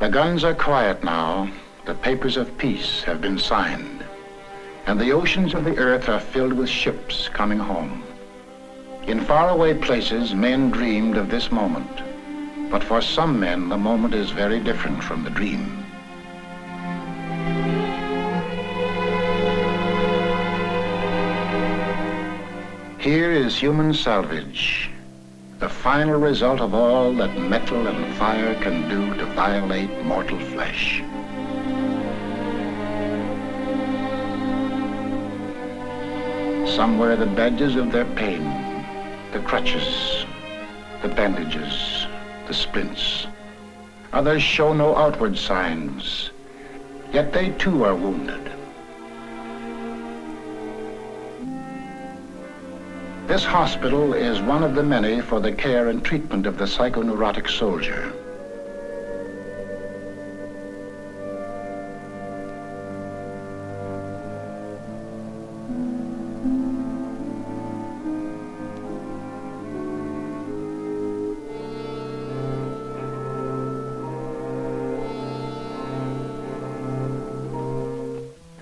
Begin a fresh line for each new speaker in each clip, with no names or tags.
The guns are quiet now. The papers of peace have been signed. And the oceans of the earth are filled with ships coming home. In faraway places, men dreamed of this moment. But for some men, the moment is very different from the dream. Here is human salvage, the final result of all that metal and fire can do to violate mortal flesh. Some wear the badges of their pain, the crutches, the bandages, the splints. Others show no outward signs, yet they too are wounded. This hospital is one of the many for the care and treatment of the psychoneurotic soldier.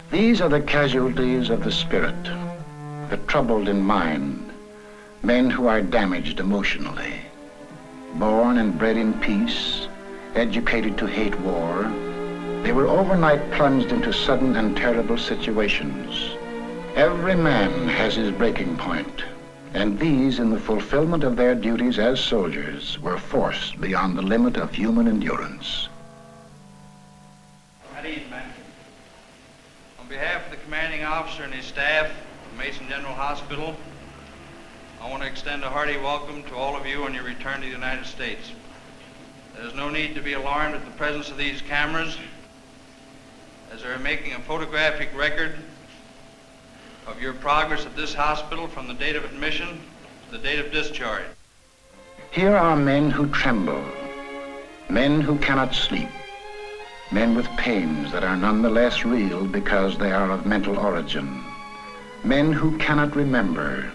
These are the casualties of the spirit, the troubled in mind, men who are damaged emotionally. Born and bred in peace, educated to hate war, they were overnight plunged into sudden and terrible situations. Every man has his breaking point, and these, in the fulfillment of their duties as soldiers, were forced beyond the limit of human endurance.
At ease, man. On behalf of the commanding officer and his staff of Mason General Hospital, I want to extend a hearty welcome to all of you on your return to the United States. There is no need to be alarmed at the presence of these cameras, as they are making a photographic record of your progress at this hospital from the date of admission to the date of discharge.
Here are men who tremble, men who cannot sleep, men with pains that are nonetheless real because they are of mental origin, men who cannot remember,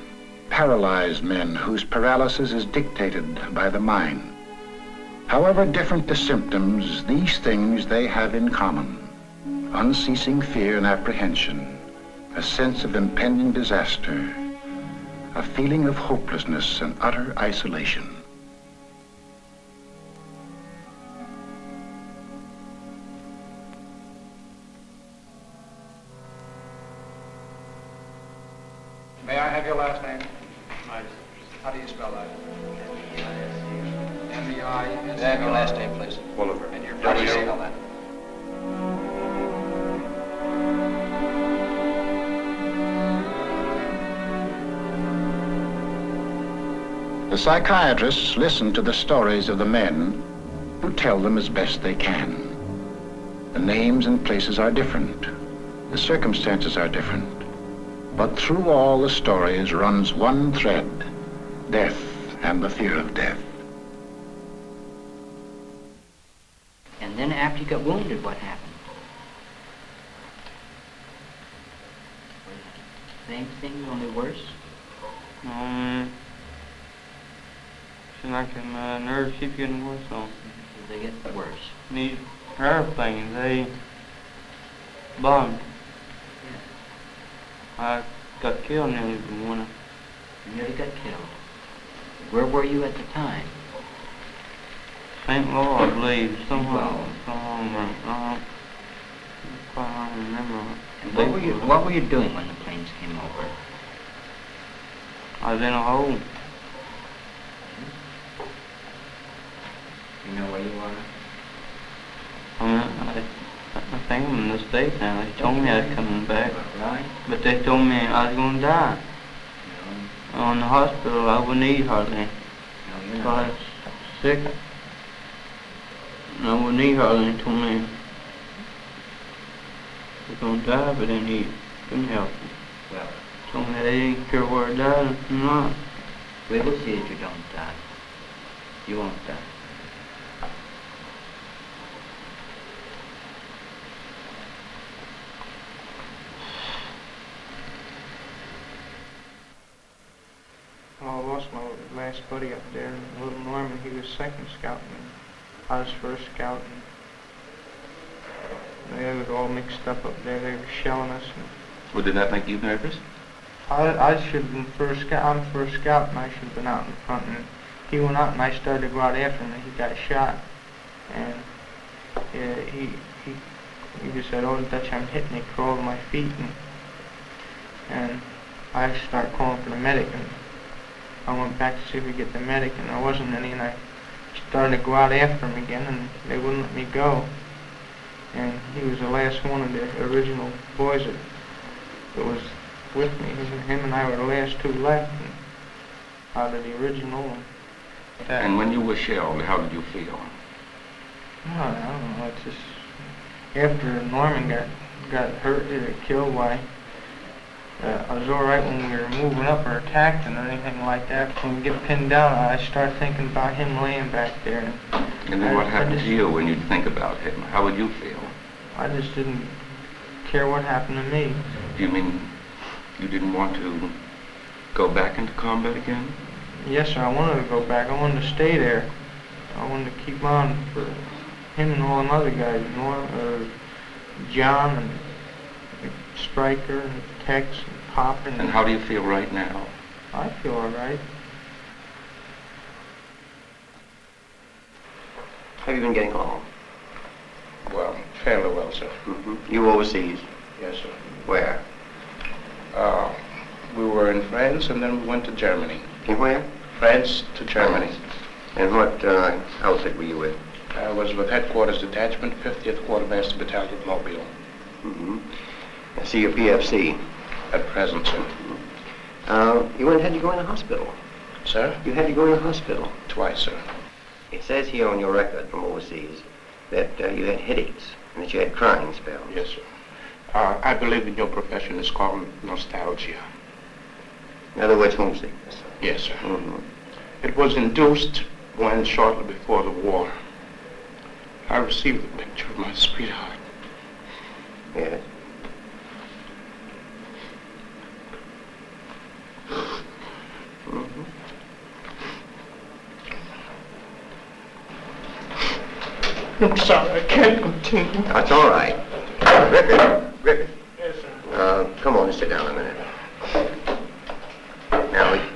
paralyzed men whose paralysis is dictated by the mind. However different the symptoms, these things they have in common: unceasing fear and apprehension, a sense of impending disaster, a feeling of hopelessness and utter isolation.
May I have your last name? How do you spell that? M-E-I-S.
May I have your last name, please?
Bolivar. And your how do you spell that?
The psychiatrists listen to the stories of the men who tell them as best they can. The names and places are different. The circumstances are different. But through all the stories runs one thread: death and the fear of death.
And then after you got wounded, what happened? Same thing, only worse?
Seems like my nerves keep getting worse, so.
They get worse.
These airplanes, they bombed. I got killed nearly from one.
You nearly got killed. Where were you at the time?
St. Louis, I believe. Somewhere.
Well.
I don't remember.
And what were you doing when the planes came over?
I was in a hole.
You know where you were?
I think I'm in the States now. They told me I was coming back.
Right.
But they told me I was going to die.
No.
On the hospital, I wouldn't eat hardly.
No, you're
I
not.
was sick. And I wouldn't eat hardly. They told me I was going to die, but then he couldn't help me.
Well,
Told me they didn't care where I died or not.
we will see that you don't die. You won't die.
I lost my last buddy up there, Little Norman. He was second scouting. I was first scouting. It was all mixed up there. They were shelling us.
Well, did that make you nervous?
I should have been first scout. I'm first scout, and I should have been out in front. And he went out, and I started to go out after him, and he got shot. And he just said, "Oh, Dutch, I'm hit," and he crawled to my feet, and I started calling for the medic, and I went back to see if we could get the medic, and there wasn't any, and I started to go out after him again, and they wouldn't let me go. And he was the last one of the original boys that was with me. Him and I were the last two left out of the original.
And when you were shelled, how did you feel?
I don't know. It's just after Norman got hurt or killed, why I was all right when we were moving up or attacked and anything like that. When we get pinned down, I start thinking about him laying back there.
And then what happened to you when you think about him? How would you feel?
I just didn't care what happened to me.
Do you mean you didn't want to go back into combat again?
Yes, sir. I wanted to go back. I wanted to stay there. I wanted to keep on for him and all them other guys, John and Stryker and Tex and Pop.
And how do you feel right now?
I feel all right.
How have you been getting along?
Well, fairly well, sir.
Mm-hmm. You overseas?
Yes, sir.
Where?
We were in France, and then we went to Germany.
In where?
France to Germany.
And what outfit were you with?
I was with Headquarters Detachment, 50th Quartermaster Battalion, Mobile.
Mm-hmm. I see your PFC.
At present, sir.
You had to go in the hospital.
Sir?
You had to go in the hospital.
Twice, sir.
It says here on your record from overseas that you had headaches and that you had crying spells.
Yes, sir. I believe in your profession is called nostalgia.
In other words, homesickness.
Yes, sir.
Mm-hmm.
It was induced when shortly before the war, I received a picture of my sweetheart.
Yes. Mm-hmm.
I'm sorry, I can't continue.
That's all right. Griffith.
Yes, sir.
Come on and sit down a minute. Now,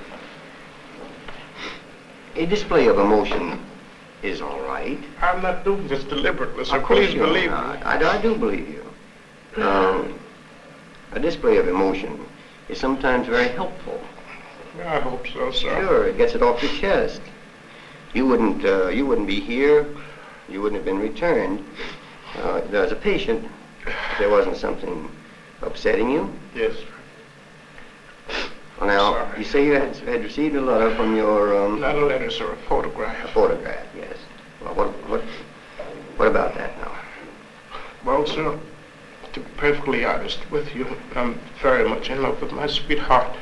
a display of emotion is all right.
I'm not doing this deliberately, sir.
Of course
Please
you're
believe
not.
me.
I do believe you. A display of emotion is sometimes very helpful.
I hope so, sir.
Sure, it gets it off your chest. You wouldn't be here. You wouldn't have been returned. As a patient, if there wasn't something upsetting you.
Yes, sir.
Well, now,
Sorry.
you say you had received a letter from your,
Not a letter, sir, a photograph.
A photograph, yes. Well, what about that now?
Well, sir, to be perfectly honest with you, I'm very much in love with my sweetheart.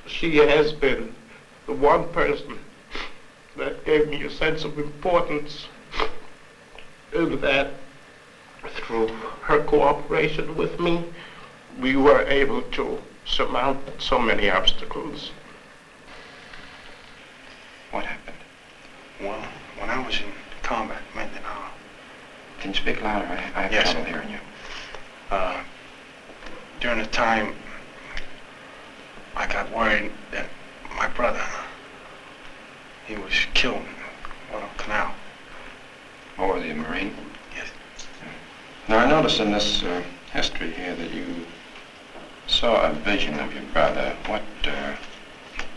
She has been the one person that gave me a sense of importance, and that through her cooperation with me, we were able to surmount so many obstacles.
What happened? Well, when I was in combat, Mindanao.
Can you speak louder? I have trouble hearing you.
During the time, I got worried that my brother, he was killed in Guadalcanal.
Oh, were you a Marine?
Yes.
Now, I noticed in this history here that you saw a vision of your brother.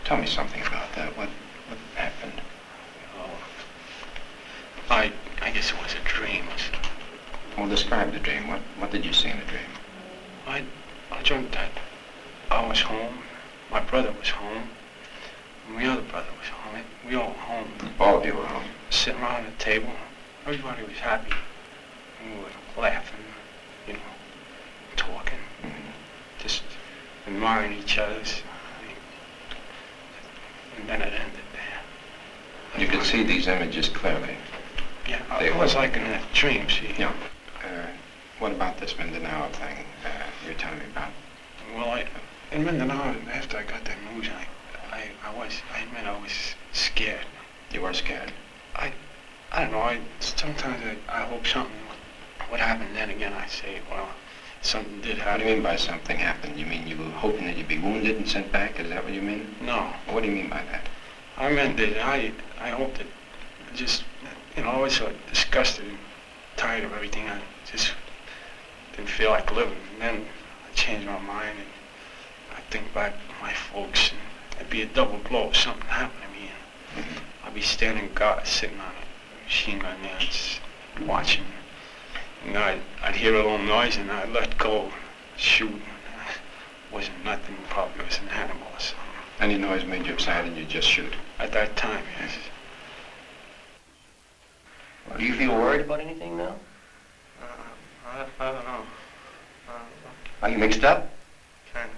Tell me something about that. What happened?
Oh, I guess it was a dream.
Well, describe the dream. What did you see in the dream?
I dreamt that I was home, my brother was home, and my other brother was home. We all were home.
All of you were home.
Sitting around the table. Everybody was happy. We were laughing, talking, just admiring each other's. And then it ended there.
You could see these images clearly.
Yeah, it was like in a dream, see.
Yeah. What about this Mindanao thing you're telling me about?
Well, in Mindanao, after I got that news, I admit I was scared.
You were scared?
I don't know, sometimes I hope something what happened then again, I say, well, something did
What
happen.
do you mean by something happened? You mean you were hoping that you'd be wounded and sent back? Is that what you mean?
No.
What do you mean by that?
I meant that I hoped that just, you know, I was so disgusted and tired of everything. I just didn't feel like living. And then I changed my mind and I think back to my folks, and it'd be a double blow if something happened to me. And I'd be standing guard, sitting on a machine gun there, just watching. And I'd hear a little noise and I'd let go, shoot. It wasn't nothing, probably it was an animal or something.
Any noise made you upset and you just shoot?
At that time, yes.
Do you feel worried about anything now?
I don't know.
Are you mixed up?
Kind of.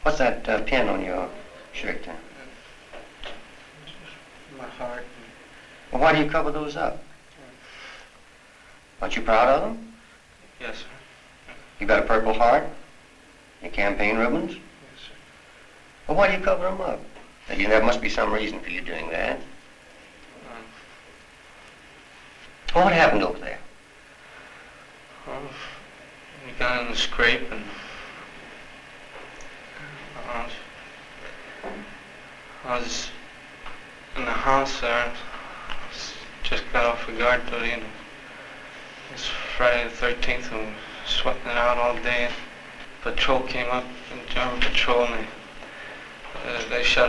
What's that pin on your shirt there?
My heart.
Well, why do you cover those up? Aren't you proud of them?
Yes, sir.
You got a Purple Heart? Your campaign ribbons?
Yes, sir.
Well, why do you cover them up? Now, there must be some reason for you doing that. Well, what happened over there?
Well, we got in the scrape and I was in the house there. Just got off of guard duty and it was Friday the 13th and we were sweating it out all day. Patrol came up, the German patrol, and they shot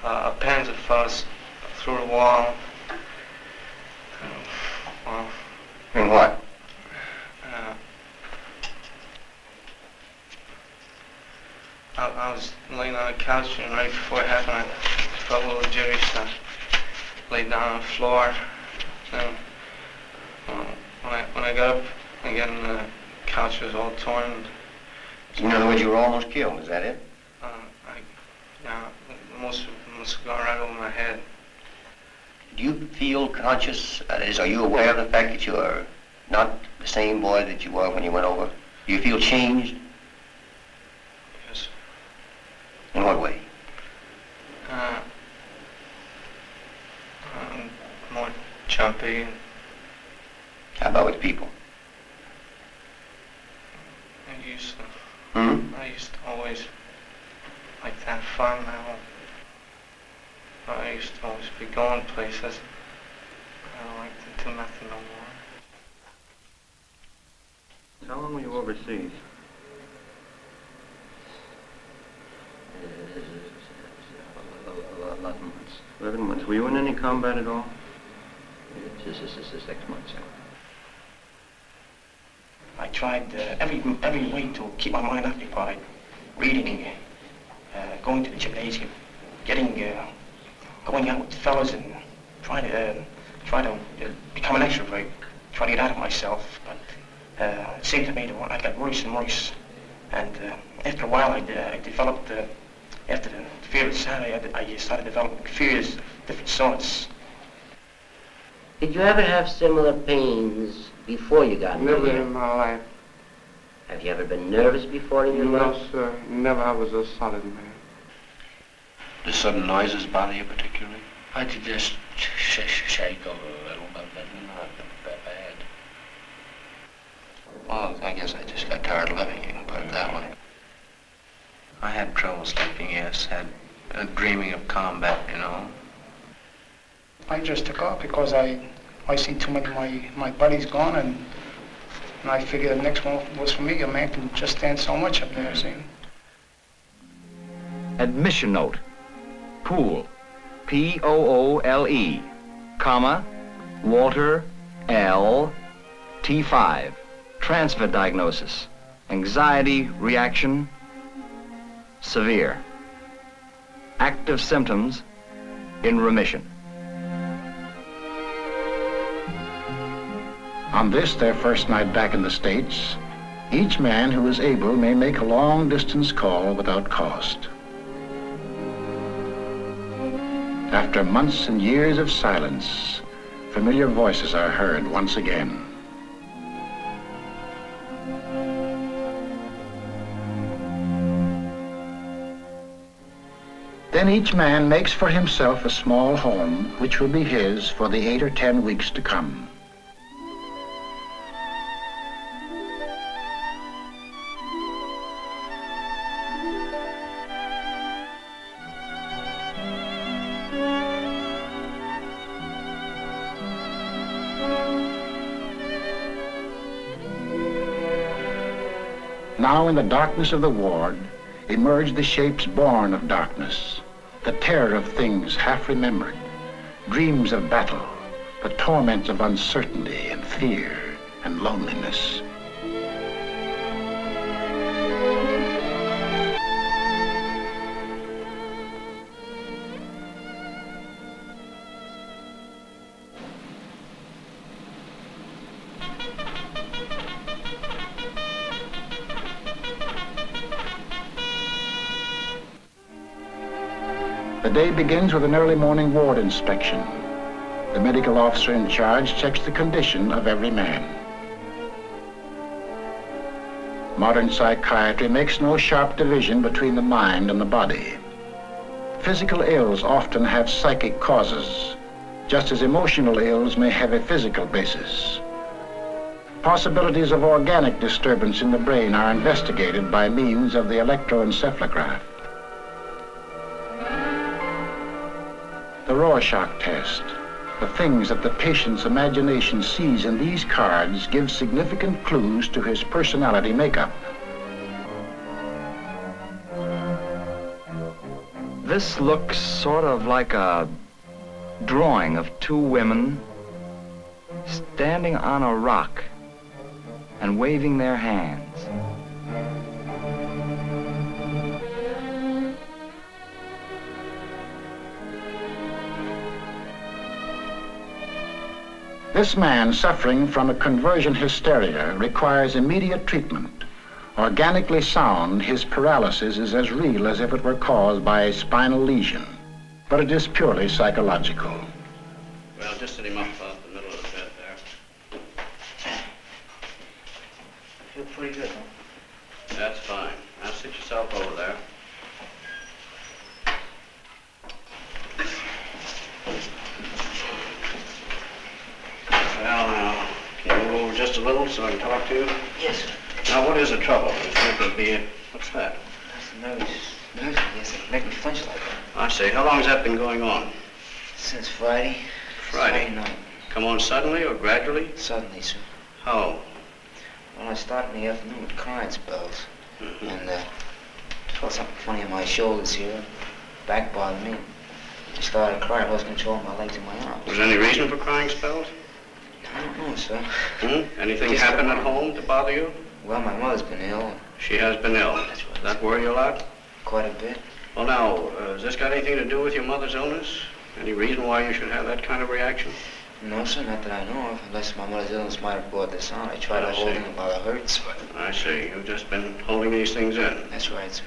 a Panzerfaust through the wall. Well,
And what?
I was laying on the couch and right before it happened, I felt a little jittery, so I laid down on the floor. And when I got up again, the couch was all torn.
In other words, you were almost killed, is that it?
Most have gone right over my head.
Do you feel conscious, that is, are you aware of the fact that you are not the same boy that you were when you went over? Do you feel changed?
Yes.
In what way?
More jumpy.
How about with people?
I used to always like to have fun now. I used to always be going places. I don't like to do nothing no more.
How long were you overseas?
A lot of months.
11 months. Were you in any combat at all?
This is 6 months.
I tried every way to keep my mind occupied, reading, going to the gymnasium, going out with fellas and trying to become an extrovert, trying to get out of myself. But it seemed to me that I got worse and worse. And after a while, I developed, after the fear of insanity, I started developing fears of different sorts.
Did you ever have similar pains before you got
Never
here?
in my life.
Have you ever been nervous before in your life?
No, sir. Never. I was a solid man.
Do sudden noises bother you particularly?
I did just shake a little, but not that bad.
Well, I guess I just got tired of living, you can put it that way.
I had trouble sleeping, yes. Had dreaming of combat, you know.
I just took off because I see too many of my buddies gone, and I figured the next one was for me. A man can just stand so much up there, see.
Admission note. Poole. P-O-O-L-E, comma, Walter L. T5. Transfer diagnosis. Anxiety reaction. Severe. Active symptoms in remission.
On this, their first night back in the States, each man who is able may make a long-distance call without cost. After months and years of silence, familiar voices are heard once again. Then each man makes for himself a small home, which will be his for the 8 or 10 weeks to come. now in the darkness of the ward emerge the shapes born of darkness, the terror of things half remembered, dreams of battle, the torments of uncertainty and fear and loneliness. The day begins with an early morning ward inspection. The medical officer in charge checks the condition of every man. Modern psychiatry makes no sharp division between the mind and the body. Physical ills often have psychic causes, just as emotional ills may have a physical basis. Possibilities of organic disturbance in the brain are investigated by means of the electroencephalograph. The Rorschach test. The things that the patient's imagination sees in these cards give significant clues to his personality makeup.
This looks sort of like a drawing of two women standing on a rock and waving their hands.
This man suffering from a conversion hysteria requires immediate treatment. Organically sound, his paralysis is as real as if it were caused by a spinal lesion, but it is purely psychological.
Well, just sit him up about the middle of the bed there.
I feel pretty good, huh?
That's fine. Now sit yourself over there. Well, now, can you move over just a little so I can talk to you?
Yes, sir.
Now, what is the trouble? You think it'd be what's that?
That's nerves, yes, they make me flinch like that.
I see. How long has that been going on?
Since Friday.
Friday
night.
Come on suddenly or gradually?
Suddenly, sir.
How?
Well, I started in the afternoon with crying spells. And felt something funny in my shoulders here. Back bothered me. I started crying. I lost control of my legs and my arms.
Was there any reason for crying spells?
I don't know, sir.
Anything happen at home to bother you?
Well, my mother's been ill.
She has been ill.
That's right.
Does that worry you a lot?
Quite a bit.
Well, now, has this got anything to do with your mother's illness? Any reason why you should have that kind of reaction?
No, sir, not that I know of. Unless my mother's illness might have brought this on. I tried to hold it while it hurts, but...
I see. You've just been holding these things in.
That's right, sir.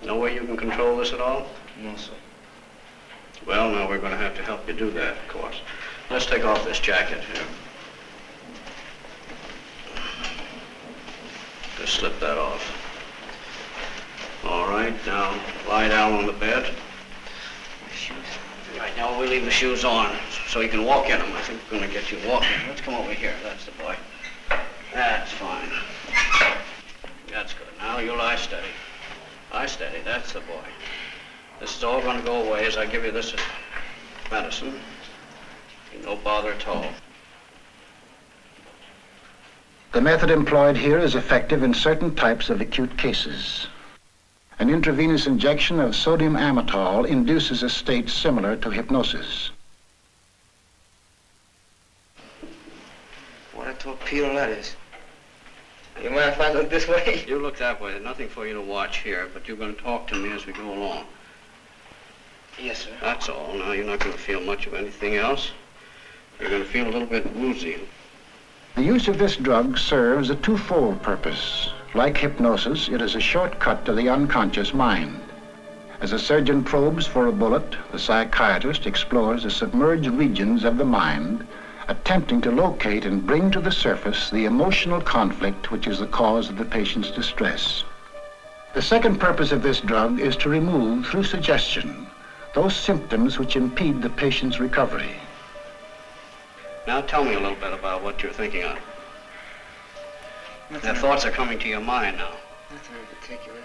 No way you can control this at all?
No, sir.
Well, now we're going to have to help you do that, of course. Let's take off this jacket here. Just slip that off. All right, now lie down on the bed.
My shoes.
Right, now we'll leave the shoes on so you can walk in them. I think we're going to get you walking. Let's come over here. That's the boy. That's fine. That's good. Now you lie steady. Lie steady. That's the boy. This is all going to go away as I give you this medicine. No bother at all.
The method employed here is effective in certain types of acute cases. An intravenous injection of sodium amytal induces a state similar to hypnosis.
What a torpedo that is. You mind if I look this way?
You look that way. There's nothing for you to watch here, but you're going to talk to me as we go along.
Yes, sir.
That's all. Now, you're not going to feel much of anything else. You're going to feel a little bit woozy.
The use of this drug serves a twofold purpose. Like hypnosis, it is a shortcut to the unconscious mind. As a surgeon probes for a bullet, the psychiatrist explores the submerged regions of the mind, attempting to locate and bring to the surface the emotional conflict which is the cause of the patient's distress. The second purpose of this drug is to remove, through suggestion, those symptoms which impede the patient's recovery.
Now tell me a little bit about what you're thinking of.
Nothing.
The thoughts are coming to your mind now.
Nothing in particular.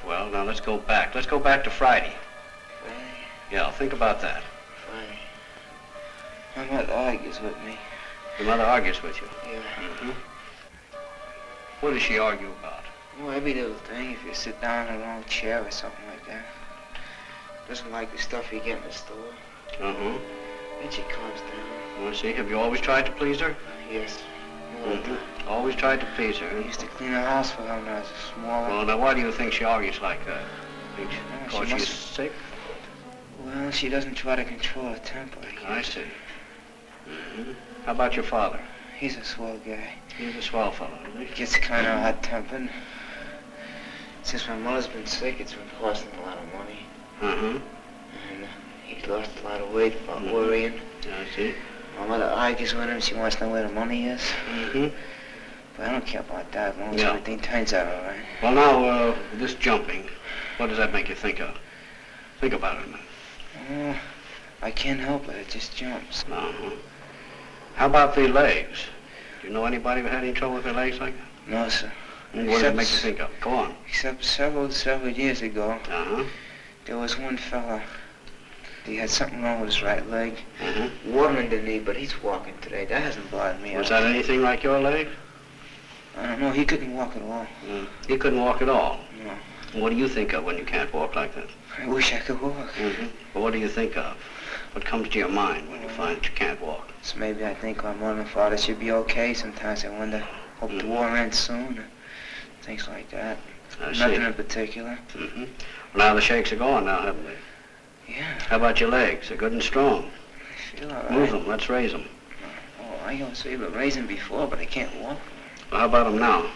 Well, now let's go back. Let's go back to Friday.
Friday?
Yeah, think about that.
Friday. My mother argues with me.
Your mother argues with you?
Yeah.
What does she argue about?
Oh, every little thing. If you sit down in a long chair or something like that. Doesn't like the stuff you get in the store.
Uh-huh.
And she calms down.
I see. Have you always tried to please her?
Yes.
Always tried to please her.
I used to clean the house for her when I was smaller.
Well, now why do you think she argues like that? Think
Well,
because she's sick?
Well, she doesn't try to control her temper.
I see. How about your father?
He's a swell guy.
He's a swell fellow, isn't he?
Gets kind of hot-tempered. Since my mother's been sick, it's been costing a lot of money.
Uh-huh.
And he's lost a lot of weight from worrying.
I see.
My mother argues with him. She wants to know where the money is.
Mm-hmm.
But I don't care about that as long as everything turns out all right.
Well, now, this jumping, what does that make you think of? Think about it a minute.
I can't help it. It just jumps.
Uh-huh. How about the legs? Do you know anybody who had any trouble with their legs like that?
No, sir.
And what does it make you think of? Go on.
Except several years ago,
Uh-huh.
there was one fella. He had something wrong with his right leg.
Uh-huh.
Water in the knee, but he's walking today. That hasn't bothered me.
Was that anything like your leg?
I don't know. He couldn't walk at all.
He couldn't walk at all?
No.
What do you think of when you can't walk like that?
I wish I could walk.
Mm-hmm. Well, what do you think of? What comes to your mind when you find that you can't walk?
So maybe I think my mother and father should be okay. Sometimes I wonder, hope the war ends soon. Things like that.
I see.
Nothing in particular.
Mm-hmm. Well, now the shakes are gone now, haven't they?
Yeah.
How about your legs? They're good and strong.
I feel all right.
Move them. Let's raise them.
Oh, I used to even raise them before, but I can't walk.
Well, how about them now?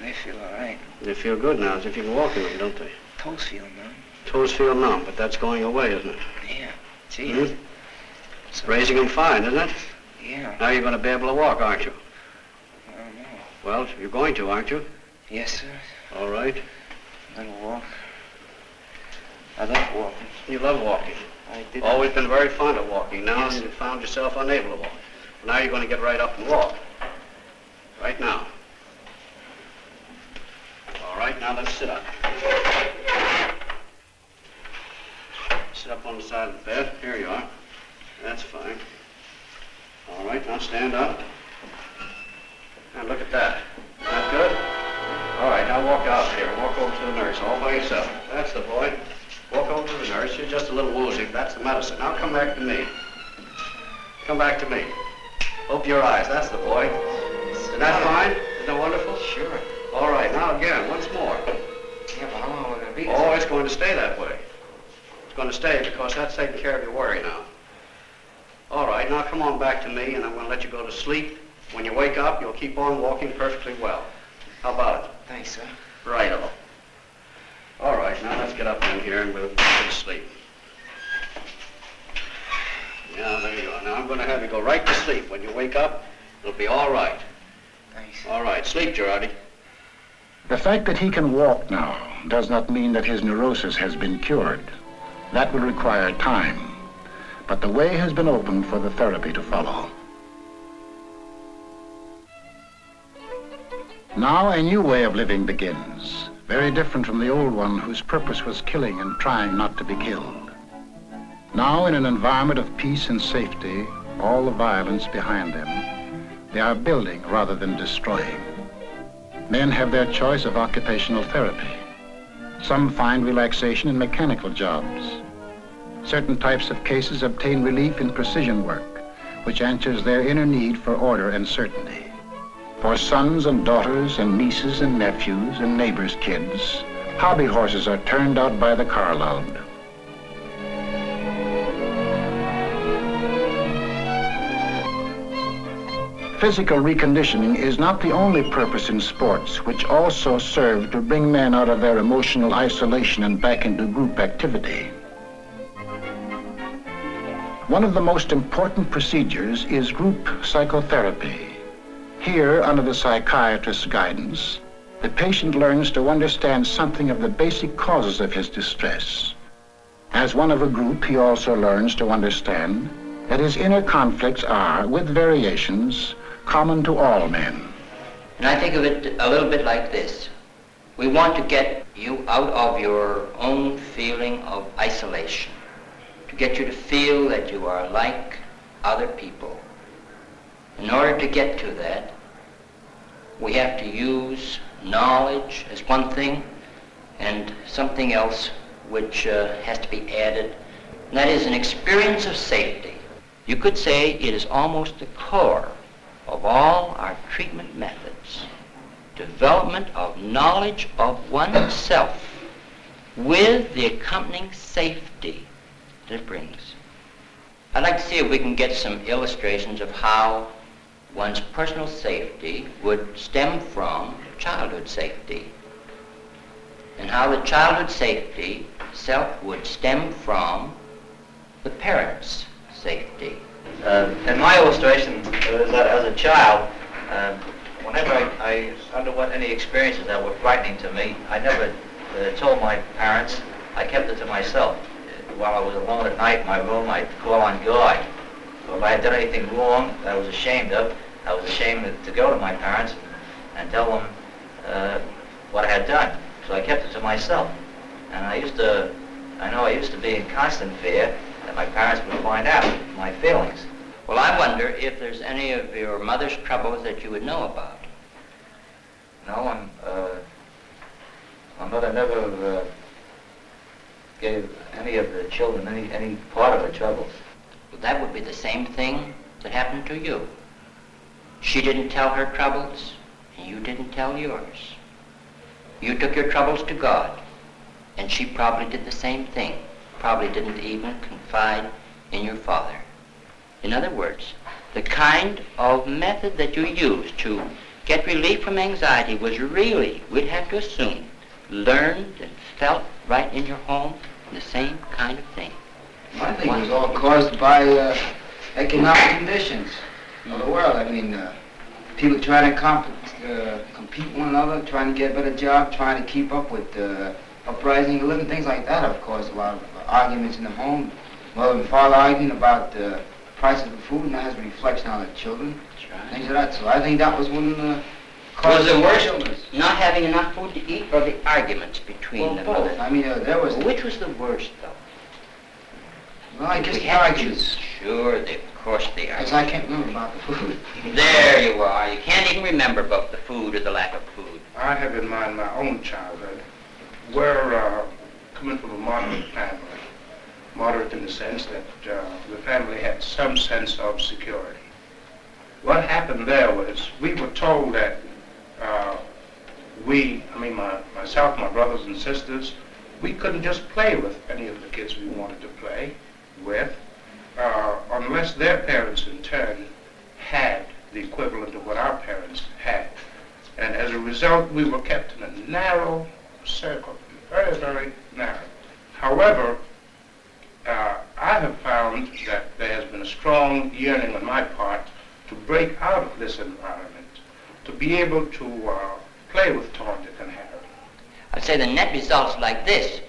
They feel all right.
They feel good now, as if you can walk in them, don't they?
Toes feel numb.
Toes feel numb, but that's going away, isn't it?
Yeah. Gee.
Mm-hmm. Raising them fine, isn't it?
Yeah.
Now you're going to be able to walk, aren't you?
I don't know.
Well, you're going to, aren't you?
Yes, sir.
All right.
I'm gonna walk. I love walking.
You love walking.
I did.
Always been very fond of walking. Now you found yourself unable to walk. Well, now you're going to get right up and walk. Right now. All right, now let's sit up. Sit up on the side of the bed. Here you are. That's fine. All right, now stand up. And look at that. Isn't that good? All right, now walk out here. Walk over to the nurse all by yourself. That's the boy. Walk over to the nurse. You're just a little woozy. That's the medicine. Now come back to me. Come back to me. Open your eyes. That's the boy. Isn't that fine? Isn't that wonderful?
Sure.
All right, now again, once more.
Yeah, but how long are we going to be?
Oh, it's going to stay that way. It's going to stay because that's taking care of your worry now. All right, now come on back to me, and I'm going to let you go to sleep. When you wake up, you'll keep on walking perfectly well. How about it?
Thanks, sir.
Righto. All right, now let's get up in here and we'll go to sleep. Yeah, there you are. Now I'm going to have you go right to sleep. When you wake up, it'll be all right.
Thanks.
All right, sleep, Girardi.
The fact that he can walk now does not mean that his neurosis has been cured. That will require time. But the way has been opened for the therapy to follow. Now a new way of living begins, very different from the old one whose purpose was killing and trying not to be killed. Now in an environment of peace and safety, all the violence behind them, they are building rather than destroying. Men have their choice of occupational therapy. Some find relaxation in mechanical jobs. Certain types of cases obtain relief in precision work, which answers their inner need for order and certainty. For sons and daughters and nieces and nephews and neighbors' kids, hobby horses are turned out by the carload. Physical reconditioning is not the only purpose in sports, which also serve to bring men out of their emotional isolation and back into group activity. One of the most important procedures is group psychotherapy. Here, under the psychiatrist's guidance, the patient learns to understand something of the basic causes of his distress. As one of a group, he also learns to understand that his inner conflicts are, with variations, common to all men.
And I think of it a little bit like this. We want to get you out of your own feeling of isolation, to get you to feel that you are like other people. In order to get to that, we have to use knowledge as one thing, and something else which has to be added, and that is an experience of safety. You could say it is almost the core of all our treatment methods. Development of knowledge of oneself with the accompanying safety that it brings. I'd like to see if we can get some illustrations of how one's personal safety would stem from childhood safety, and how the childhood safety itself would stem from the parents' safety.
In my illustration, is that as a child, whenever I underwent any experiences that were frightening to me, I never told my parents. I kept it to myself. While I was alone at night in my room, I'd call on God. So if I had done anything wrong that I was ashamed of, I was ashamed to go to my parents and tell them what I had done. So I kept it to myself. And I used to be in constant fear that my parents would find out my feelings.
Well, I wonder if there's any of your mother's troubles that you would know about.
No, my mother never gave any of the children any part of her troubles.
Well, that would be the same thing that happened to you. She didn't tell her troubles, and you didn't tell yours. You took your troubles to God, and she probably did the same thing. Probably didn't even confide in your father. In other words, the kind of method that you used to get relief from anxiety was really, we'd have to assume, learned and felt right in your home, the same kind of thing.
I think it was all caused by economic conditions of the world. I mean, people trying to compete with one another, trying to get a better job, trying to keep up with uprising, living, things like that, of course. A lot of arguments in the home. Mother and father arguing about the price of the food, and that has a reflection on the children. That's right. Things like that. So I think that was one of the causes of illness.
Not having enough food to eat, or the arguments between them?
Both. I mean, there was...
Which was the worst, though?
Well, I guess the arguments.
Sure, of course the arguments.
Because I can't remember about the food.
There you are. You can't even remember about the food or the lack of food.
I have in mind my own childhood. We're coming from a moderate family. Moderate in the sense that the family had some sense of security. What happened there was we were told that myself, my brothers and sisters, we couldn't just play with any of the kids we wanted to play with unless their parents in turn had the equivalent of what our parents had. And as a result, we were kept in a narrow circle, very, very narrow. However, I have found that there has been a strong yearning on my part to break out of this environment, to be able to play with Tom, Dick, and Harry.
I'd say the net result's like this.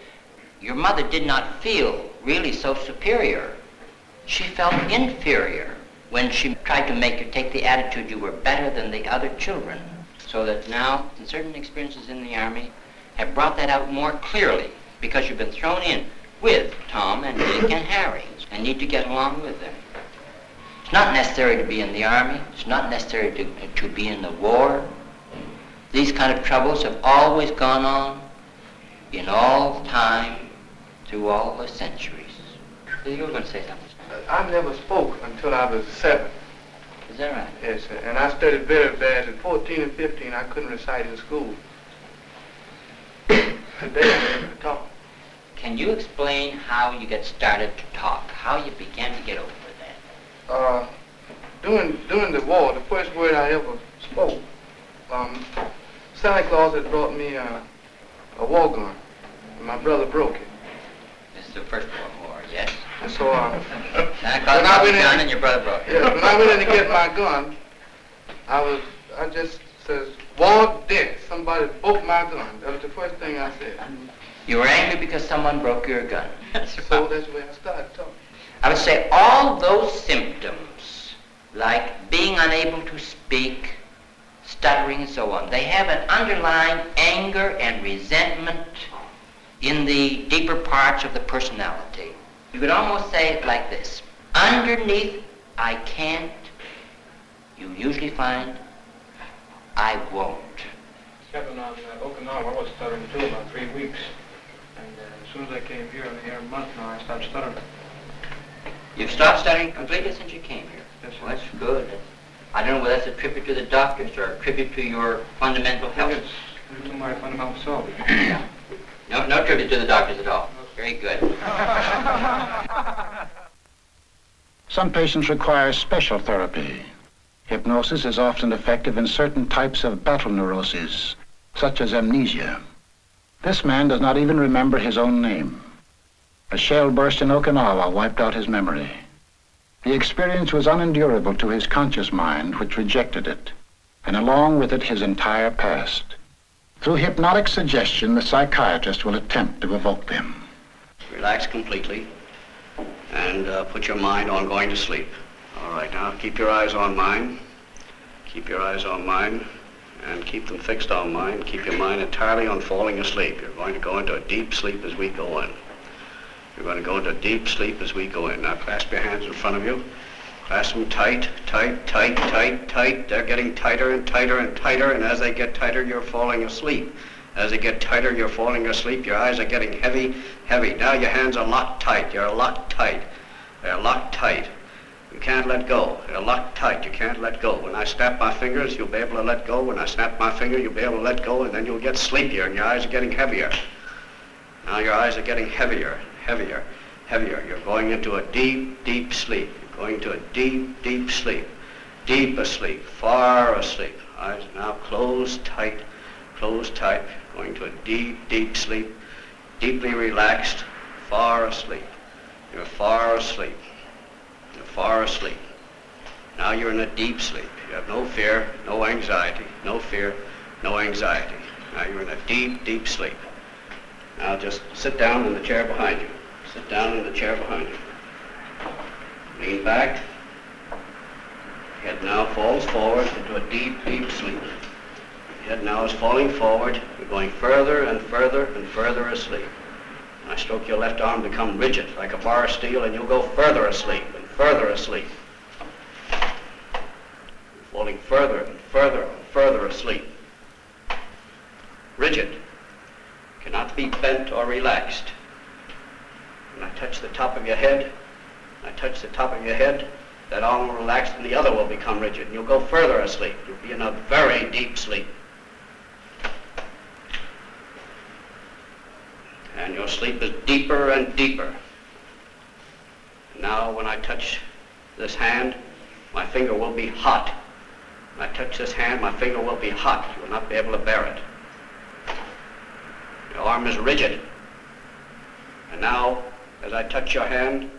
Your mother did not feel really so superior. She felt inferior when she tried to make you take the attitude you were better than the other children. So that now, in certain experiences in the Army, have brought that out more clearly, because you've been thrown in with Tom and Dick and Harry and need to get along with them. It's not necessary to be in the Army. It's not necessary to be in the war. These kind of troubles have always gone on in all time, through all the centuries. You were going to say something.
I never spoke until I was 7.
Is that right?
Yes, sir. And I studied very bad. At 14 and 15, I couldn't recite in school. Today, I'm able to talk.
Can you explain how you get started to talk? How you began to get over that?
During the war, the first word I ever spoke, Santa Claus had brought me a war gun, and my brother broke it.
This is the First World War, yes?
And so,
Santa Claus brought the gun and your brother broke it.
Yeah, when I went in to get my gun, I just says, "War dead. Somebody broke my gun." That was the first thing I said.
You were angry because someone broke your gun.
So that's where I started talking.
I would say all those symptoms, like being unable to speak, stuttering and so on, they have an underlying anger and resentment in the deeper parts of the personality. You could almost say it like this. Underneath "I can't," you usually find "I won't."
Captain, on Okinawa, I was stuttering too about 3 weeks. And as soon as I came here, in a month now, I stopped stuttering.
You've stopped studying completely since you came here?
Yes, sir.
Well, that's good. I don't know whether that's a tribute to the doctors or a tribute to your fundamental health.
It's due to my fundamental self.
No tribute to the doctors at all. Very good.
Some patients require special therapy. Hypnosis is often effective in certain types of battle neuroses, such as amnesia. This man does not even remember his own name. A shell burst in Okinawa wiped out his memory. The experience was unendurable to his conscious mind, which rejected it, and along with it his entire past. Through hypnotic suggestion, the psychiatrist will attempt to evoke them.
Relax completely and put your mind on going to sleep. All right, now keep your eyes on mine. Keep your eyes on mine and keep them fixed on mine. Keep your mind entirely on falling asleep. You're going to go into a deep sleep as we go in. You're going to go into deep sleep as we go in. Now clasp your hands in front of you. Clasp them tight, tight, tight, tight, tight. They're getting tighter and tighter and tighter, and as they get tighter, you're falling asleep. As they get tighter, you're falling asleep. Your eyes are getting heavy, heavy. Now your hands are locked tight. You're locked tight. They're locked tight. You can't let go. They're locked tight. You can't let go. When I snap my fingers, you'll be able to let go. When I snap my finger, you'll be able to let go, and then you'll get sleepier, and your eyes are getting heavier. Now your eyes are getting heavier, heavier, heavier. You're going into a deep, deep sleep. You're going into a deep, deep sleep. Deep asleep, far asleep. Eyes now closed tight, closed tight. Going to a deep, deep sleep. Deeply relaxed, far asleep. You're far asleep. You're far asleep. Now you're in a deep sleep. You have no fear, no anxiety, no fear, no anxiety. Now you're in a deep, deep sleep. Now just sit down in the chair behind you. Sit down in the chair behind you. Lean back. Head now falls forward into a deep, deep sleep. Head now is falling forward. You're going further and further and further asleep. I stroke your left arm, become rigid like a bar of steel, and you'll go further asleep and further asleep. You're falling further and further and further asleep. Rigid. Cannot be bent or relaxed. When I touch the top of your head, that arm will relax and the other will become rigid, and you'll go further asleep. You'll be in a very deep sleep. And your sleep is deeper and deeper. Now when I touch this hand, my finger will be hot. When I touch this hand, my finger will be hot. You will not be able to bear it. Your arm is rigid. And now, as I touch your hand,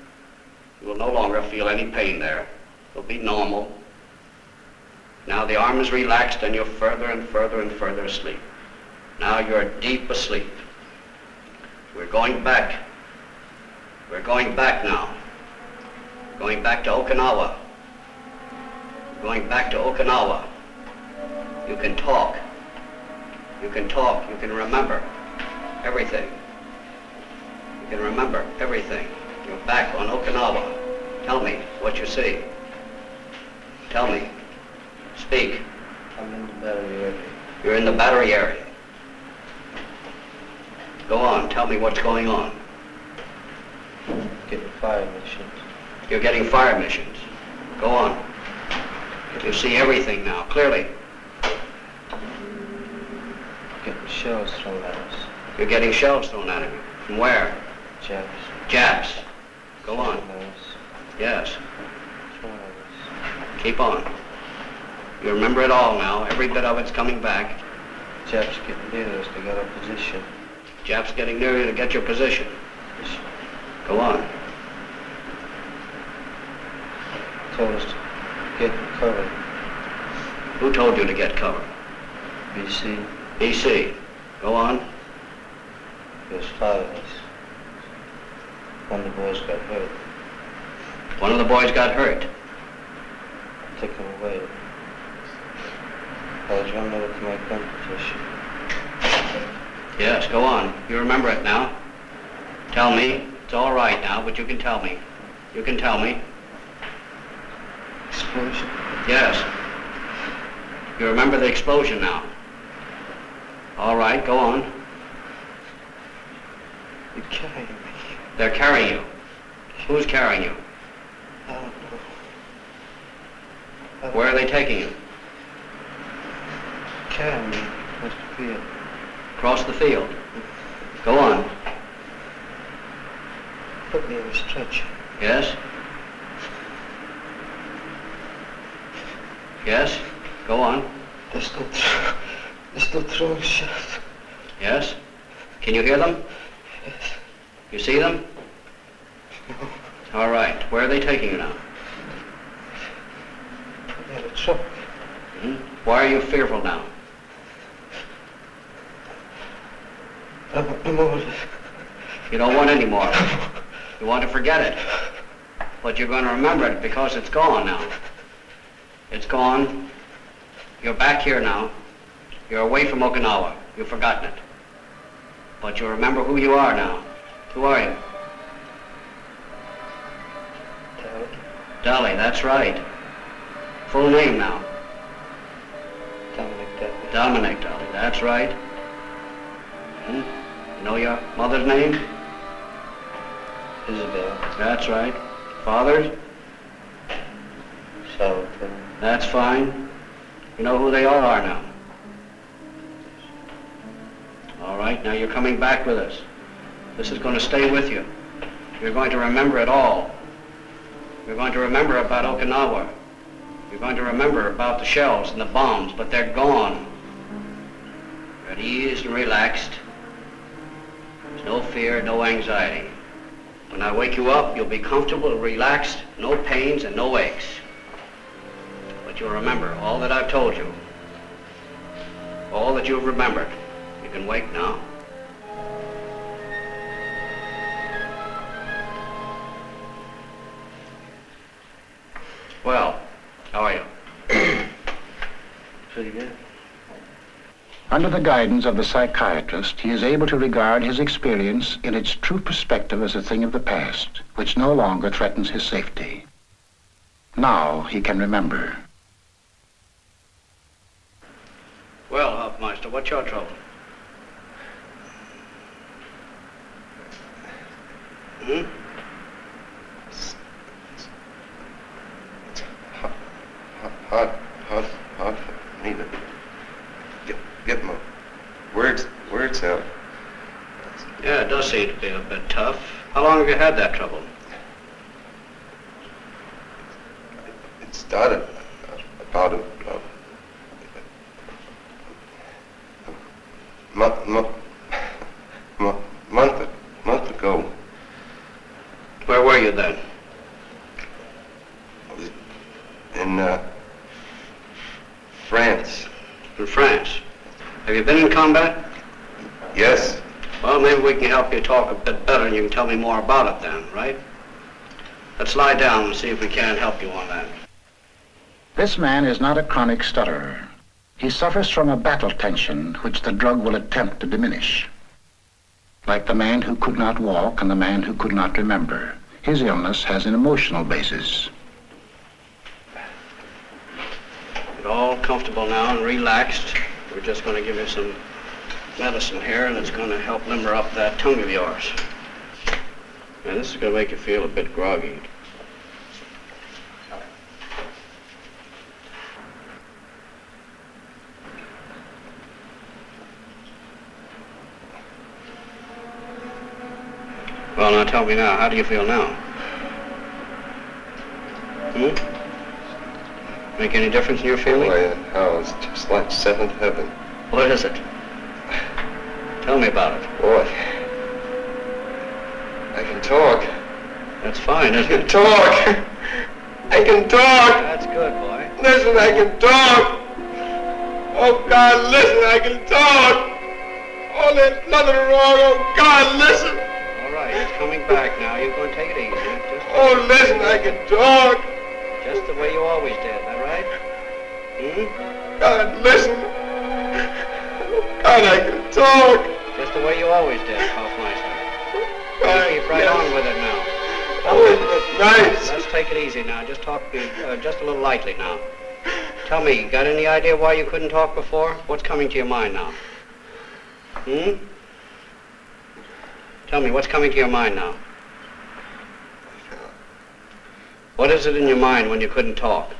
you will no longer feel any pain there. It'll be normal. Now the arm is relaxed and you're further and further and further asleep. Now you're deep asleep. We're going back. We're going back now. We're going back to Okinawa. We're going back to Okinawa. You can talk. You can talk. You can remember everything. You can remember everything. You're back on Okinawa. Tell me what you see. Tell me. Speak.
I'm in the battery area.
You're in the battery area. Go on. Tell me what's going on.
Getting fire missions.
You're getting fire missions. Go on. You see everything now, clearly.
Getting shells thrown at us.
You're getting shells thrown at you. From where?
Japs.
Japs. Go on. Yes. Keep on. You remember it all now. Every bit of it's coming back.
Japs getting near us to get our position.
Japs getting near you to get your position. Go on.
Told us to get cover.
Who told you to get cover?
BC.
BC. Go on.
There's 5 of us. One of the boys got hurt.
One of the boys got hurt.
Took him away. I was running over to my gun position.
Yes, go on. You remember it now. Tell me. It's all right now, but you can tell me. You can tell me.
Explosion?
Yes. You remember the explosion now. All right, go on.
They're carrying me.
They're carrying you. Who's carrying you?
I don't know.
Where are they taking you?
Carrying me across the field.
Across the field. Go on.
Put me on a stretcher.
Yes? Yes? Go on.
They're still throwing shots.
Yes? Can you hear them?
Yes.
You see them?
No.
All right. Where are they taking you now?
Put me in a truck.
Why are you fearful now?
I'm over it.
You don't want any more. You want to forget it. But you're going to remember it because it's gone now. It's gone. You're back here now. You're away from Okinawa. You've forgotten it. But you remember who you are now. Who are you? Dolly, that's right. Full name now.
Dominic Dolly.
Dominic Dolly, that's right. You know your mother's name?
Isabel.
That's right. Father's?
Salvatore.
That's fine. You know who they all are now. All right, now you're coming back with us. This is going to stay with you. You're going to remember it all. You're going to remember about Okinawa. You're going to remember about the shells and the bombs, but they're gone. You're at ease and relaxed. There's no fear, no anxiety. When I wake you up, you'll be comfortable and relaxed, no pains and no aches. But you'll remember all that I've told you. All that you've remembered. You can wake now. Well, how are you?
Pretty good.
Under the guidance of the psychiatrist, he is able to regard his experience in its true perspective as a thing of the past, which no longer threatens his safety. Now he can remember.
Well, Hofmeister, what's your trouble?
Hard for me to get my words out.
Yeah, it does seem to be a bit tough. How long have you had that trouble?
It started about a month ago.
Where were you then?
I was in France.
In France? Have you been in combat?
Yes.
Well, maybe we can help you talk a bit better and you can tell me more about it then, right? Let's lie down and see if we can help you on that.
This man is not a chronic stutterer. He suffers from a battle tension which the drug will attempt to diminish. Like the man who could not walk and the man who could not remember, his illness has an emotional basis.
Get all comfortable now and relaxed. We're just going to give you some medicine here, and it's going to help limber up that tongue of yours. And this is going to make you feel a bit groggy. Well, now tell me now, how do you feel now? Make any difference in your feeling?
Oh, it's just like seventh heaven.
What is it? Tell me about it.
Boy, I can talk.
That's fine, isn't it?
Talk! I can talk!
That's good, boy.
Listen, I can talk! Oh, God, listen, I can talk! Oh, there's nothing wrong. Oh, God, listen!
All right, it's coming back now. You're going to take it easy.
Oh, listen, I can talk!
Just the way you always did, is that right?
God, listen! Oh, God, I can talk!
Just the way you always did, Hofmeister. Keep right
yes.
on with it now.
Oh, nice.
Let's take it easy now. Just talk just a little lightly now. Tell me, got any idea why you couldn't talk before? What's coming to your mind now? Tell me, what's coming to your mind now? What is it in your mind when you couldn't talk?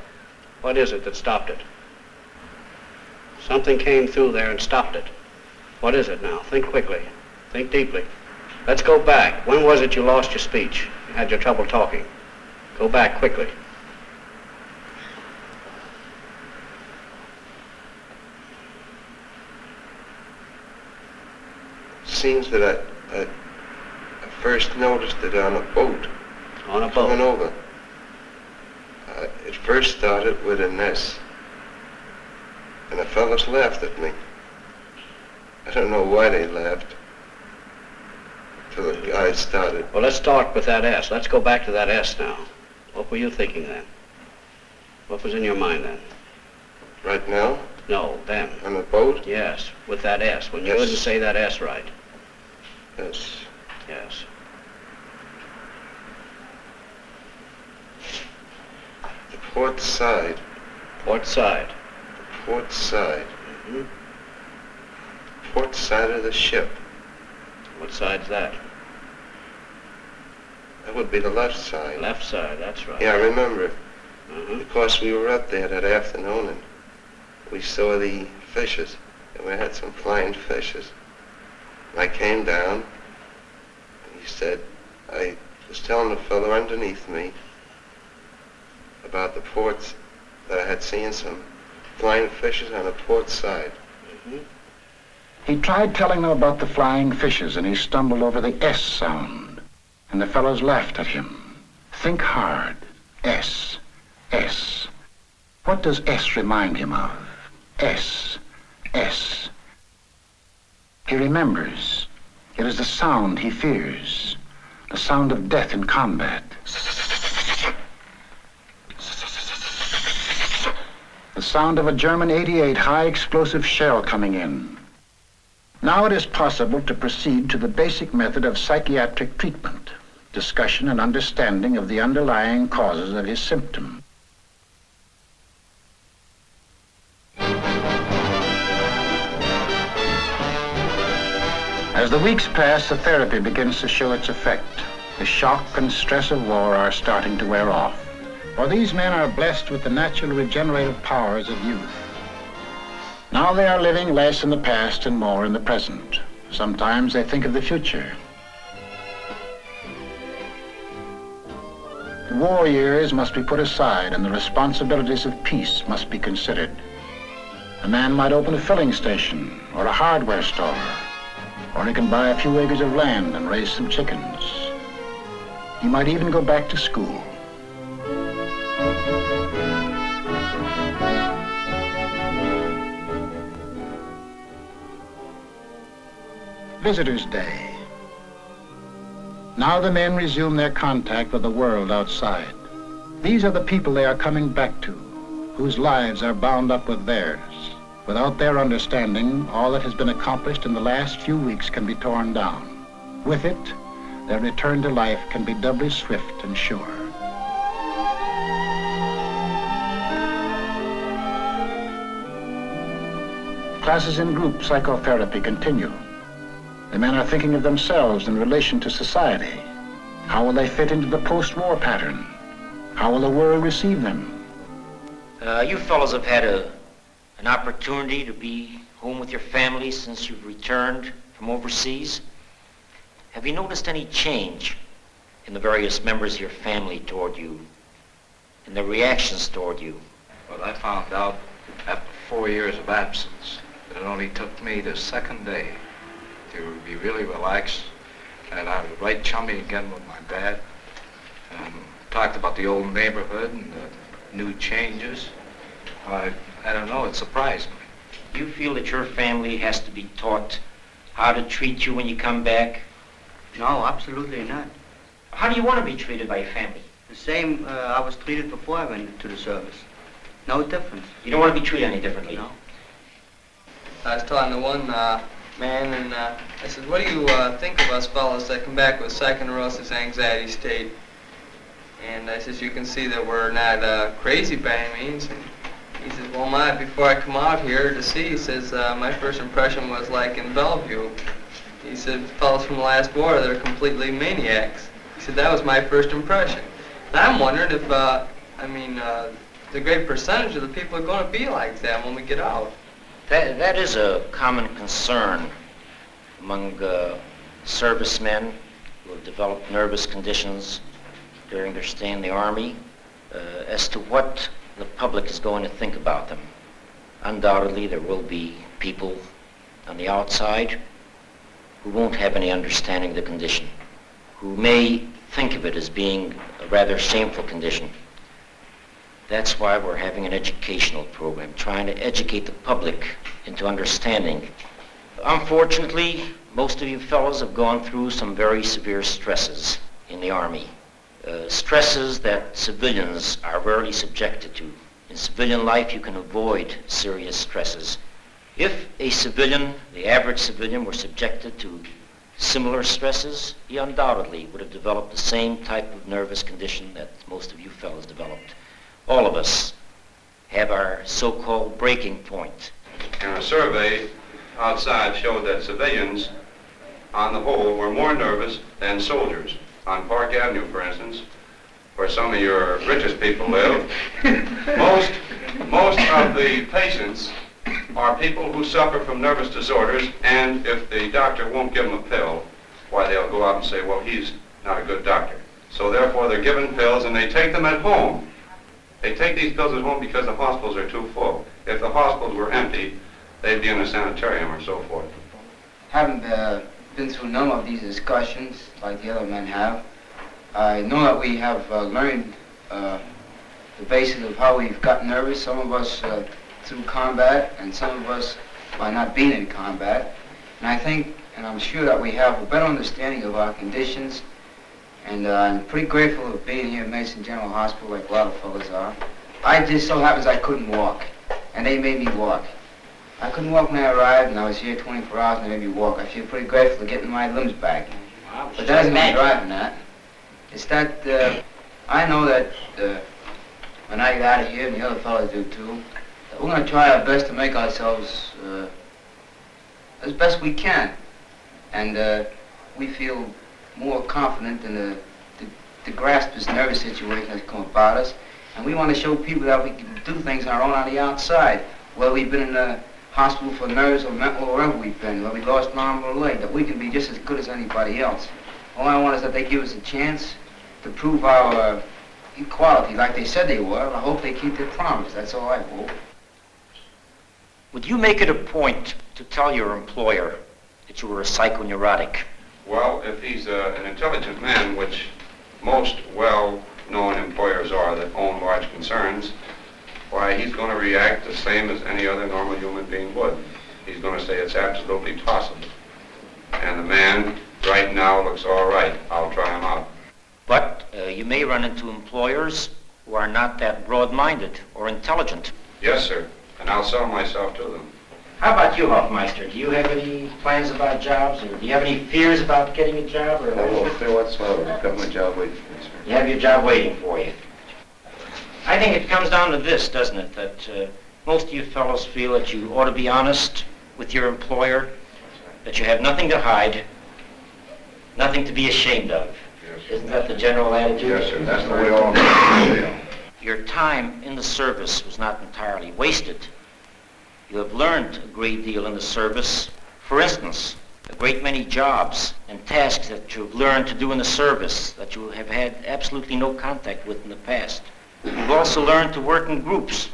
What is it that stopped it? Something came through there and stopped it. What is it now? Think quickly. Think deeply. Let's go back. When was it you lost your speech? You had your trouble talking. Go back quickly.
Seems that I first noticed it on a boat.
On a boat?
Coming over. It first started with an S. And the fellas laughed at me. I don't know why they laughed. Till the guy started.
Well, let's start with that S. Let's go back to that S now. What were you thinking then? What was in your mind then?
Right now?
No, then.
On the boat?
Yes, with that S, when you couldn't say that S right.
Yes.
Yes.
The port side.
Port side.
The port side. Mm-hmm. Port side of the ship.
What side's that?
That would be the left side.
Left side, that's right.
Yeah, I remember. Because we were up there that afternoon and we saw the fishes. And we had some flying fishes. And I came down and he said, I was telling the fellow underneath me about the ports that I had seen some flying fishes on the port side.
He tried telling them about the flying fishes, and he stumbled over the S sound. And the fellows laughed at him. Think hard. S. S. What does S remind him of? S. S. He remembers. It is the sound he fears. The sound of death in combat. The sound of a German 88 high explosive shell coming in. Now it is possible to proceed to the basic method of psychiatric treatment, discussion and understanding of the underlying causes of his symptom. As the weeks pass, the therapy begins to show its effect. The shock and stress of war are starting to wear off. For these men are blessed with the natural regenerative powers of youth. Now they are living less in the past and more in the present. Sometimes they think of the future. The war years must be put aside and the responsibilities of peace must be considered. A man might open a filling station or a hardware store, or he can buy a few acres of land and raise some chickens. He might even go back to school. Visitors' Day. Now the men resume their contact with the world outside. These are the people they are coming back to, whose lives are bound up with theirs. Without their understanding, all that has been accomplished in the last few weeks can be torn down. With it, their return to life can be doubly swift and sure. Classes in group psychotherapy continue. The men are thinking of themselves in relation to society. How will they fit into the post-war pattern? How will the world receive them?
You fellows have had an opportunity to be home with your families since you've returned from overseas. Have you noticed any change in the various members of your family toward you, in their reactions toward you?
Well, I found out after 4 years of absence that it only took me the second day to be really relaxed, and I was right chummy again with my dad, and talked about the old neighborhood and the new changes. I don't know, it surprised me.
Do you feel that your family has to be taught how to treat you when you come back?
No, absolutely not.
How do you want to be treated by your family?
The same I was treated before I went into the service. No difference.
You don't want to be treated any differently?
No.
I was talking to one man, and I said, what do you think of us fellas that come back with psychoneurosis anxiety state? And I says, you can see that we're not crazy by any means. And He says, well, before I come out here to see, he says, my first impression was like in Bellevue. He said, fellas from the last war, they're completely maniacs. He said, that was my first impression. And I'm wondering if, the great percentage of the people are going to be like that when we get out.
That is a common concern among servicemen who have developed nervous conditions during their stay in the Army as to what the public is going to think about them. Undoubtedly, there will be people on the outside who won't have any understanding of the condition, who may think of it as being a rather shameful condition. That's why we're having an educational program, trying to educate the public into understanding. Unfortunately, most of you fellows have gone through some very severe stresses in the Army. Stresses that civilians are rarely subjected to. In civilian life, you can avoid serious stresses. If a civilian, the average civilian, were subjected to similar stresses, he undoubtedly would have developed the same type of nervous condition that most of you fellows developed. All of us have our so-called breaking point.
And a survey outside showed that civilians, on the whole, were more nervous than soldiers. On Park Avenue, for instance, where some of your richest people live, most of the patients are people who suffer from nervous disorders, and if the doctor won't give them a pill, why, they'll go out and say, well, he's not a good doctor. So therefore, they're given pills, and they take them at home. They take these pills at home because the hospitals are too full. If the hospitals were empty, they'd be in a sanitarium or so forth.
Haven't been through none of these discussions like the other men have. I know that we have learned the basis of how we've gotten nervous, some of us through combat and some of us by not being in combat. And I think, and I'm sure that we have a better understanding of our conditions, and I'm pretty grateful of being here at Mason General Hospital like a lot of fellas are. I just so happens I couldn't walk, and they made me walk. I couldn't walk when I arrived, and I was here 24 hours, and they made me walk. I feel pretty grateful for getting my limbs back. But that isn't my driving that. It's that I know that when I get out of here, and the other fellas do too, that we're going to try our best to make ourselves as best we can. And we feel more confident in to grasp this nervous situation that's come about us. And we want to show people that we can do things on our own on the outside, whether we've been in the hospital for nerves or mental or wherever we've been, whether we lost an arm or a leg, that we can be just as good as anybody else. All I want is that they give us a chance to prove our equality like they said they were. I hope they keep their promise. That's all I hope.
Would you make it a point to tell your employer that you were a psychoneurotic?
Well, if he's an intelligent man, which most well-known employers are that own large concerns, why, he's going to react the same as any other normal human being would. He's going to say it's absolutely possible. And the man right now looks all right. I'll try him out.
But you may run into employers who are not that broad-minded or intelligent.
Yes, sir. And I'll sell myself to them.
How about you, Hoffmeister? Do you have any plans about jobs, or do you have any fears about getting a job? Or
No fear whatsoever. I've got my job waiting for me, sir.
You have your job waiting for you. I think it comes down to this, doesn't it, that most of you fellows feel that you ought to be honest with your employer, that you have nothing to hide, nothing to be ashamed of. Yes, isn't that the general attitude?
Yes, sir. That's the way all of us feel.
Your time in the service was not entirely wasted. You have learned a great deal in the service. For instance, a great many jobs and tasks that you've learned to do in the service that you have had absolutely no contact with in the past. You've also learned to work in groups,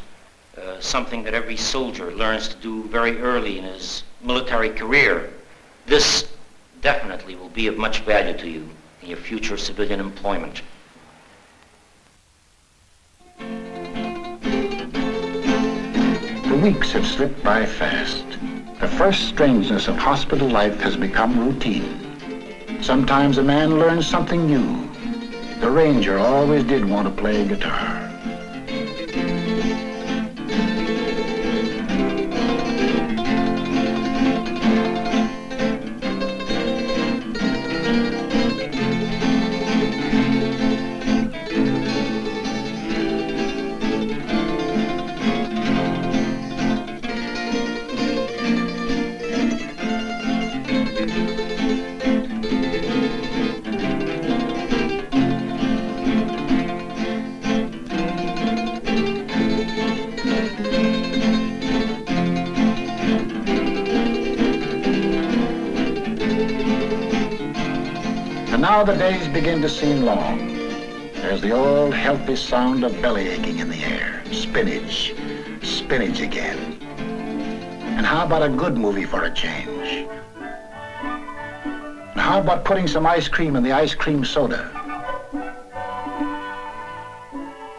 something that every soldier learns to do very early in his military career. This definitely will be of much value to you in your future civilian employment.
The weeks have slipped by fast. The first strangeness of hospital life has become routine. Sometimes a man learns something new. The Ranger always did want to play guitar. Now the days begin to seem long. There's the old healthy sound of belly aching in the air. Spinach. Spinach again. And how about a good movie for a change? And how about putting some ice cream in the ice cream soda?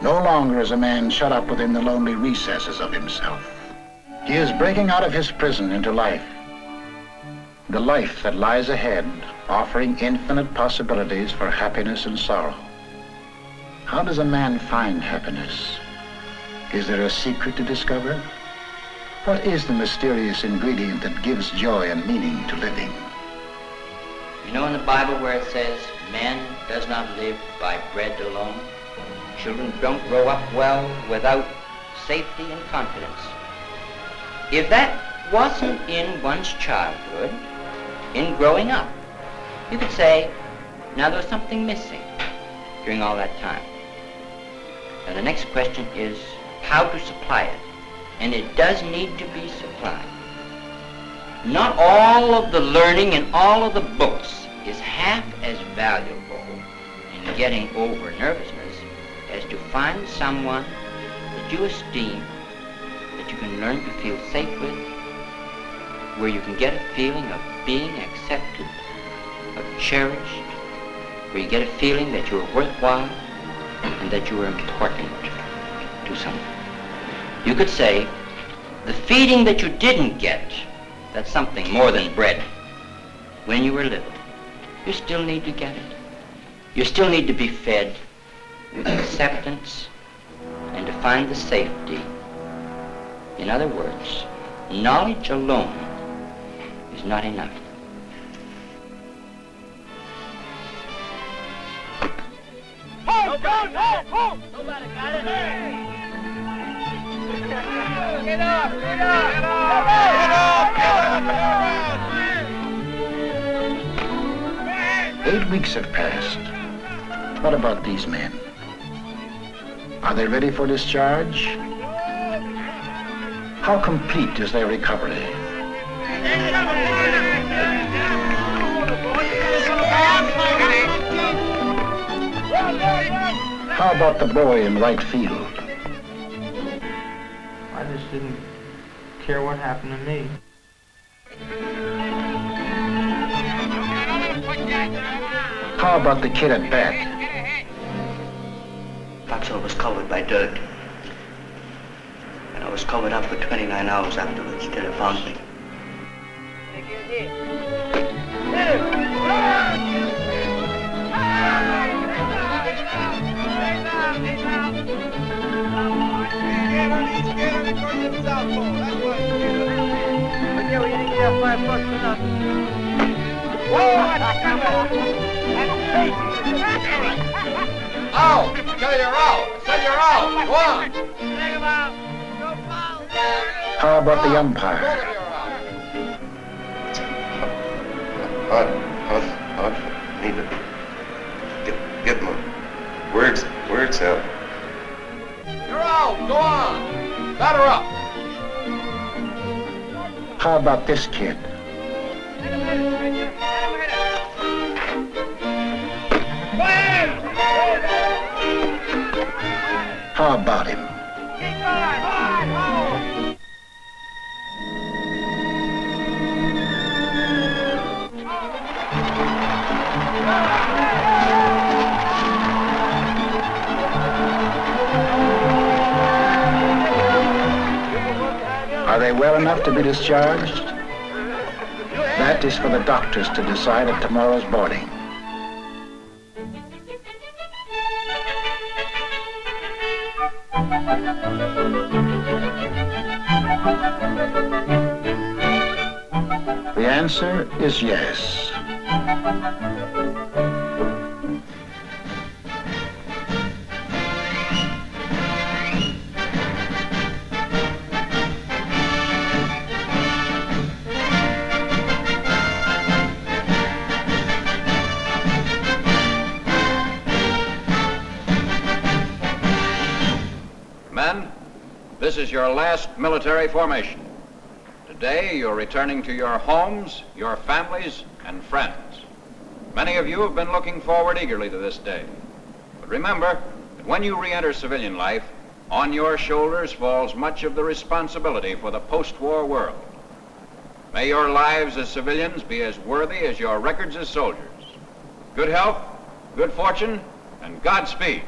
No longer is a man shut up within the lonely recesses of himself. He is breaking out of his prison into life. The life that lies ahead, offering infinite possibilities for happiness and sorrow. How does a man find happiness? Is there a secret to discover? What is the mysterious ingredient that gives joy and meaning to living?
You know in the Bible where it says, man does not live by bread alone? Children don't grow up well without safety and confidence. If that wasn't in one's childhood, in growing up, you could say, now there was something missing during all that time. Now the next question is how to supply it. And it does need to be supplied. Not all of the learning in all of the books is half as valuable in getting over nervousness as to find someone that you esteem, that you can learn to feel safe with, where you can get a feeling of being accepted, of cherished, where you get a feeling that you're worthwhile and that you are important to someone. You could say, the feeding that you didn't get, that's something more than bread, when you were little, you still need to get it. You still need to be fed with acceptance and to find the safety. In other words, knowledge alone is not enough.
Hold! Nobody got it. Get up! Get up! Get up! Get up!
8 weeks have passed. What about these men? Are they ready for discharge? How complete is their recovery? How about the boy in right field?
I just didn't care what happened to me.
How about the kid at bat?
Foxhole was covered by dirt. And I was covered up for 29 hours afterwards till they found me.
Out! Tell you're out! Say you're out! Go on!
How about the umpire?
Hard for me to get my words out.
You're out! Go on! Batter up!
How about this kid? How about him? Are they well enough to be discharged? That is for the doctors to decide at tomorrow's boarding. The answer is yes.
Men, this is your last military formation. Today, you're returning to your homes, your families, and friends. Many of you have been looking forward eagerly to this day. But remember that when you re-enter civilian life, on your shoulders falls much of the responsibility for the post-war world. May your lives as civilians be as worthy as your records as soldiers. Good health, good fortune, and Godspeed.